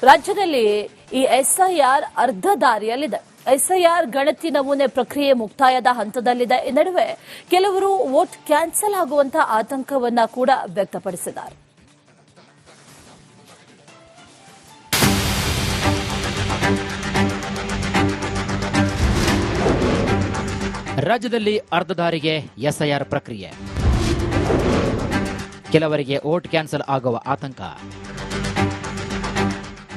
ರಾಜ್ಯದಲ್ಲಿ ಈ ಎಸ್ಐಆರ್ ಅರ್ಧ ದಾರಿಯಲ್ಲಿದೆ. ಎಸ್ಐಆರ್ ಗಣತಿ ನಮೂನೆ ಪ್ರಕ್ರಿಯೆ ಮುಕ್ತಾಯದ ಹಂತದಲ್ಲಿದೆ. ಈ ನಡುವೆ ಕೆಲವರು ವೋಟ್ ಕ್ಯಾನ್ಸಲ್ ಆಗುವಂತಹ ಆತಂಕವನ್ನ ಕೂಡ ವ್ಯಕ್ತಪಡಿಸಿದ್ದಾರೆ. ರಾಜ್ಯದಲ್ಲಿ ಅರ್ಧ ದಾರಿಗೆ ಎಸ್ಐಆರ್ ಪ್ರಕ್ರಿಯೆ, ಕೆಲವರಿಗೆ ವೋಟ್ ಕ್ಯಾನ್ಸಲ್ ಆಗುವ ಆತಂಕ.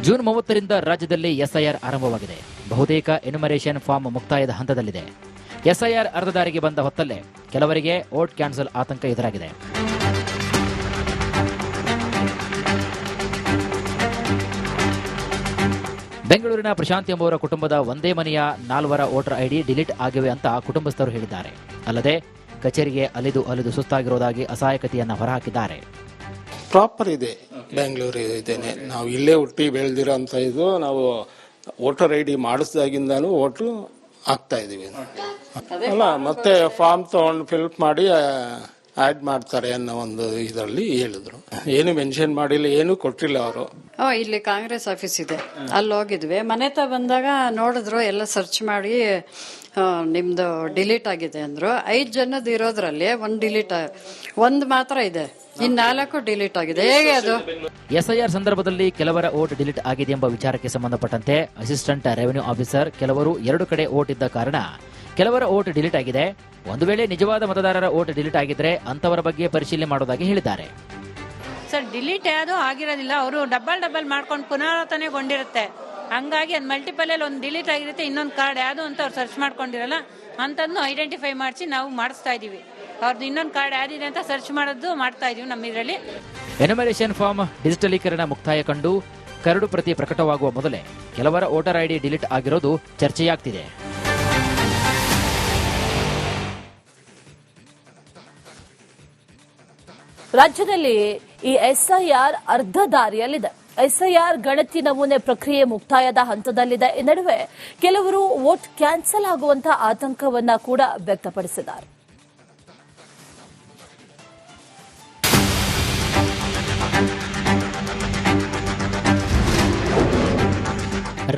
ಜೂನ್ 30ರಿಂದ ರಾಜ್ಯದಲ್ಲಿ ಎಸ್ಐಆರ್ ಆರಂಭವಾಗಿದೆ. ಬಹುತೇಕ ಎನ್ಯುಮರೇಷನ್ ಫಾರ್ಮ್ ಮುಕ್ತಾಯದ ಹಂತದಲ್ಲಿದೆ. ಎಸ್ಐಆರ್ ಅರ್ಧ ದಾರಿಗೆ ಬಂದ ಹೊತ್ತಲ್ಲೇ ಕೆಲವರಿಗೆ ವೋಟ್ ಕ್ಯಾನ್ಸಲ್ ಆತಂಕ ಎದುರಾಗಿದೆ. ಬೆಂಗಳೂರಿನ ಪ್ರಶಾಂತ್ ಎಂಬುವರ ಕುಟುಂಬದ ಒಂದೇ ಮನೆಯ 4 ವೋಟರ್ ಐಡಿ ಡಿಲೀಟ್ ಆಗಿವೆ ಅಂತ ಕುಟುಂಬಸ್ಥರು ಹೇಳಿದ್ದಾರೆ. ಅಲ್ಲದೆ ಕಚೇರಿಗೆ ಅಲಿದು ಸುಸ್ತಾಗಿರುವುದಾಗಿ ಅಸಹಾಯಕತೆಯನ್ನ ಹೊರಹಾಕಿದ್ದಾರೆ. ಪ್ರಾಪರ್ ಇದೆ, ಬೆಂಗಳೂರು ಇದ್ದೇನೆ, ನಾವು ಇಲ್ಲೇ ಹುಟ್ಟಿ ಬೆಳೆದಿರೋ ಅಂತ ಇದು. ನಾವು ವೋಟರ್ ಐಡಿ ಮಾಡಿಸಿದಾಗಿಂದಾನು ವೋಟು ಹಾಕ್ತಾ ಇದೀವಿ ಅಲ್ಲ. ಮತ್ತೆ ಫಾರ್ಮ್ ತಗೊಂಡು ಫಿಲ್ ಮಾಡಿ ಆಡ್ ಮಾಡ್ತಾರೆ ಅನ್ನೋ ಒಂದು ಇದರಲ್ಲಿ ಹೇಳಿದ್ರು. ಏನು ಮೆನ್ಷನ್ ಮಾಡಿಲ್ಲ, ಏನು ಕೊಟ್ಟಿಲ್ಲ ಅವರು. ಇಲ್ಲಿ ಕಾಂಗ್ರೆಸ್ ಆಫೀಸ್ ಇದೆ, ಅಲ್ಲಿ ಹೋಗಿದ್ವಿ. ಮನೆ ತ ಬಂದಾಗ ನೋಡಿದ್ರು, ಎಲ್ಲ ಸರ್ಚ್ ಮಾಡಿ ನಿಮ್ದು ಡಿಲೀಟ್ ಆಗಿದೆ ಅಂದ್ರು. 5 ಜನದ ಇರೋದ್ರಲ್ಲಿ ಒಂದು ಮಾತ್ರ ಇದೆ, ಇನ್ನು 4 ಡಿಲೀಟ್ ಆಗಿದೆ. ಹೇಗೆ ಅದು? ಎಸ್ಐಆರ್ ಸಂದರ್ಭದಲ್ಲಿ ಕೆಲವರ ವೋಟ್ ಡಿಲೀಟ್ ಆಗಿದೆ ಎಂಬ ವಿಚಾರಕ್ಕೆ ಸಂಬಂಧಪಟ್ಟಂತೆ ಅಸಿಸ್ಟೆಂಟ್ ರೆವೆನ್ಯೂ ಆಫೀಸರ್ ಕೆಲವರು 2 ಕಡೆ ವೋಟ್ ಇದ್ದ ಕಾರಣ ಕೆಲವರ ವೋಟ್ ಡಿಲೀಟ್ ಆಗಿದೆ. ಒಂದು ವೇಳೆ ನಿಜವಾದ ಮತದಾರರ ವೋಟ್ ಡಿಲೀಟ್ ಆಗಿದ್ರೆ ಅಂತವರ ಬಗ್ಗೆ ಪರಿಶೀಲನೆ ಮಾಡುವುದಾಗಿ ಹೇಳಿದ್ದಾರೆ. ಸರ್, ಡಿಲೀಟ್ ಯಾವುದು ಆಗಿರೋದಿಲ್ಲ, ಅವರು ಡಬಲ್ ಮಾಡ್ಕೊಂಡು ಪುನರಾವರ್ತನೆಗೊಂಡಿರುತ್ತೆ. ಹಂಗಾಗಿ ಅದು ಮಲ್ಟಿಪಲ್ ಅಲ್ಲಿ ಒಂದು ಡಿಲೀಟ್ ಆಗಿರುತ್ತೆ, ಇನ್ನೊಂದು ಕಾರ್ಡ್ ಯಾವುದು ಅಂತ ಅವ್ರು ಸರ್ಚ್ ಮಾಡ್ಕೊಂಡಿರಲ್ಲ. ಅಂತದನ್ನು ಐಡೆಂಟಿಫೈ ಮಾಡಿಸಿ ನಾವು ಮಾಡಿಸ್ತಾ ಇದೀವಿ. ಅವ್ರದ್ದು ಇನ್ನೊಂದು ಕಾರ್ಡ್ ಯಾವ್ದಿದೆ ಅಂತ ಸರ್ಚ್ ಮಾಡೋದು ಮಾಡ್ತಾ ಇದೀವಿ ನಮ್ಮ ಇದರಲ್ಲಿ. ಎನ್ಯುಮರೇಷನ್ ಫಾರ್ಮ್ ಡಿಜಿಟಲೀಕರಣ ಮುಕ್ತಾಯ ಕಂಡು ಕರಡು ಪ್ರತಿ ಪ್ರಕಟವಾಗುವ ಮೊದಲೇ ಕೆಲವರ ವೋಟರ್ ಐಡಿ ಡಿಲೀಟ್ ಆಗಿರೋದು ಚರ್ಚೆಯಾಗ್ತಿದೆ. ರಾಜ್ಯದಲ್ಲಿ ಈ ಎಸ್ಐಆರ್ ಅರ್ಧ ದಾರಿಯಲ್ಲಿದೆ. ಎಸ್ಐಆರ್ ಗಣತಿ ನಮೂನೆ ಪ್ರಕ್ರಿಯೆ ಮುಕ್ತಾಯದ ಹಂತದಲ್ಲಿದೆ. ಈ ನಡುವೆ ಕೆಲವರು ವೋಟ್ ಕ್ಯಾನ್ಸಲ್ ಆಗುವಂತಹ ಆತಂಕವನ್ನ ಕೂಡ ವ್ಯಕ್ತಪಡಿಸಿದ್ದಾರೆ.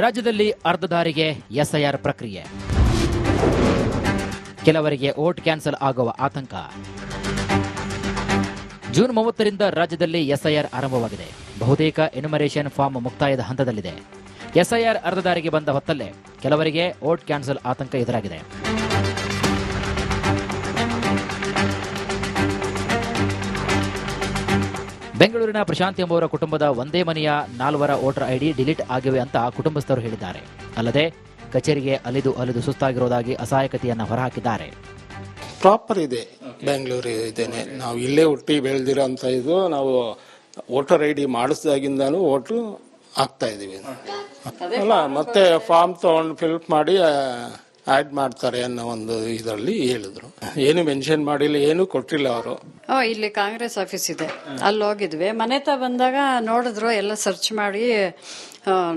ರಾಜ್ಯದಲ್ಲಿ ಅರ್ಧ ದಾರಿಗೆ ಎಸ್ಐಆರ್ ಪ್ರಕ್ರಿಯೆ, ಕೆಲವರಿಗೆ ವೋಟ್ ಕ್ಯಾನ್ಸಲ್ ಆಗುವ ಆತಂಕ. ಜೂನ್ 30ರಿಂದ ರಾಜ್ಯದಲ್ಲಿ ಎಸ್ಐಆರ್ ಆರಂಭವಾಗಿದೆ. ಬಹುತೇಕ ಎನ್ಯುಮರೇಷನ್ ಫಾರ್ಮ್ ಮುಕ್ತಾಯದ ಹಂತದಲ್ಲಿದೆ. ಎಸ್ಐಆರ್ ಅರ್ಧ ದಾರಿಗೆ ಬಂದ ಹೊತ್ತಲ್ಲೇ ಕೆಲವರಿಗೆ ವೋಟ್ ಕ್ಯಾನ್ಸಲ್ ಆತಂಕ ಎದುರಾಗಿದೆ. ಬೆಂಗಳೂರಿನ ಪ್ರಶಾಂತ್ ಎಂಬುವರ ಕುಟುಂಬದ ಒಂದೇ ಮನೆಯ 4 ವೋಟರ್ ಐಡಿ ಡಿಲೀಟ್ ಆಗಿವೆ ಅಂತ ಕುಟುಂಬಸ್ಥರು ಹೇಳಿದ್ದಾರೆ. ಅಲ್ಲದೆ ಕಚೇರಿಗೆ ಅಲಿದು ಸುಸ್ತಾಗಿರುವುದಾಗಿ ಅಸಹಾಯಕತೆಯನ್ನ ಹೊರಹಾಕಿದ್ದಾರೆ. ಪ್ರಾಪರ್ ಇದೆ, ಬೆಂಗಳೂರು ಇದ್ದೇನೆ, ನಾವು ಇಲ್ಲೇ ಹುಟ್ಟಿ ಬೆಳೆದಿರೋ ಅಂತ ಇದು. ನಾವು ವೋಟರ್ ಐಡಿ ಮಾಡಿಸಿದಾಗಿಂದಾನು ವೋಟು ಹಾಕ್ತಾ ಇದೀವಿ ಅಲ್ಲ. ಮತ್ತೆ ಫಾರ್ಮ್ ತಗೊಂಡು ಫಿಲ್ ಮಾಡಿ ಆಡ್ ಮಾಡ್ತಾರೆ ಅನ್ನೋ ಒಂದು ಇದರಲ್ಲಿ ಹೇಳಿದ್ರು. ಏನು ಮೆನ್ಷನ್ ಮಾಡಿಲ್ಲ, ಏನು ಕೊಟ್ಟಿಲ್ಲ ಅವರು. ಇಲ್ಲಿ ಕಾಂಗ್ರೆಸ್ ಆಫೀಸ್ ಇದೆ, ಅಲ್ಲಿ ಹೋಗಿದ್ವಿ. ಮನೆ ತ ಬಂದಾಗ ನೋಡಿದ್ರು, ಎಲ್ಲ ಸರ್ಚ್ ಮಾಡಿ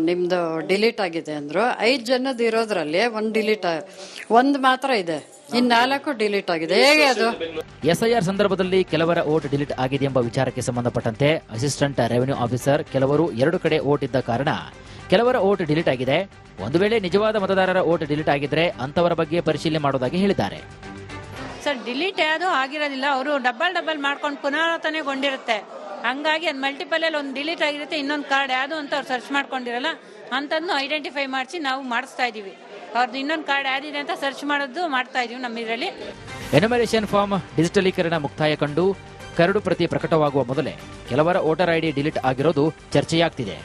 ನಿಮ್ದು ಡಿಲೀಟ್ ಆಗಿದೆ ಅಂದ್ರು. 5 ಜನದ ಇರೋದ್ರಲ್ಲಿ ಒಂದು ಮಾತ್ರ ಇದೆ, ಇನ್ನು 4 ಡಿಲೀಟ್ ಆಗಿದೆ. ಹೇಗೆ ಅದು? ಎಸ್ಐಆರ್ ಸಂದರ್ಭದಲ್ಲಿ ಕೆಲವರ ವೋಟ್ ಡಿಲೀಟ್ ಆಗಿದೆ ಎಂಬ ವಿಚಾರಕ್ಕೆ ಸಂಬಂಧಪಟ್ಟಂತೆ ಅಸಿಸ್ಟೆಂಟ್ ರೆವೆನ್ಯೂ ಆಫೀಸರ್ ಕೆಲವರು 2 ಕಡೆ ವೋಟ್ ಇದ್ದ ಕಾರಣ ಕೆಲವರ ವೋಟ್ ಡಿಲೀಟ್ ಆಗಿದೆ. ಒಂದು ವೇಳೆ ನಿಜವಾದ ಮತದಾರರ ವೋಟ್ ಡಿಲೀಟ್ ಆಗಿದ್ರೆ ಅಂತವರ ಬಗ್ಗೆ ಪರಿಶೀಲನೆ ಮಾಡುವುದಾಗಿ ಹೇಳಿದ್ದಾರೆ. ಸರ್, ಡಿಲೀಟ್ ಯಾವುದು ಆಗಿರೋದಿಲ್ಲ, ಅವರು ಡಬಲ್ ಮಾಡ್ಕೊಂಡು ಪುನರಾವರ್ತನೆಗೊಂಡಿರುತ್ತೆ. ಹಂಗಾಗಿ ಅದು ಮಲ್ಟಿಪಲ್ ಅಲ್ಲಿ ಒಂದು ಡಿಲೀಟ್ ಆಗಿರುತ್ತೆ, ಇನ್ನೊಂದು ಕಾರ್ಡ್ ಯಾವುದು ಅಂತ ಅವ್ರು ಸರ್ಚ್ ಮಾಡ್ಕೊಂಡಿರಲ್ಲ. ಅಂತದನ್ನು ಐಡೆಂಟಿಫೈ ಮಾಡಿಸಿ ನಾವು ಮಾಡಿಸ್ತಾ ಇದೀವಿ. ಅವ್ರದ್ದು ಇನ್ನೊಂದು ಕಾರ್ಡ್ ಯಾವ್ದಿದೆ ಅಂತ ಸರ್ಚ್ ಮಾಡೋದು ಮಾಡ್ತಾ ಇದೀವಿ ನಮ್ಮ ಇದರಲ್ಲಿ. ಎನ್ಯುಮರೇಷನ್ ಫಾರ್ಮ್ ಡಿಜಿಟಲೀಕರಣ ಮುಕ್ತಾಯ ಕಂಡು ಕರಡು ಪ್ರತಿ ಪ್ರಕಟವಾಗುವ ಮೊದಲೇ ಕೆಲವರ ವೋಟರ್ ಐಡಿ ಡಿಲೀಟ್ ಆಗಿರೋದು ಚರ್ಚೆಯಾಗ್ತಿದೆ.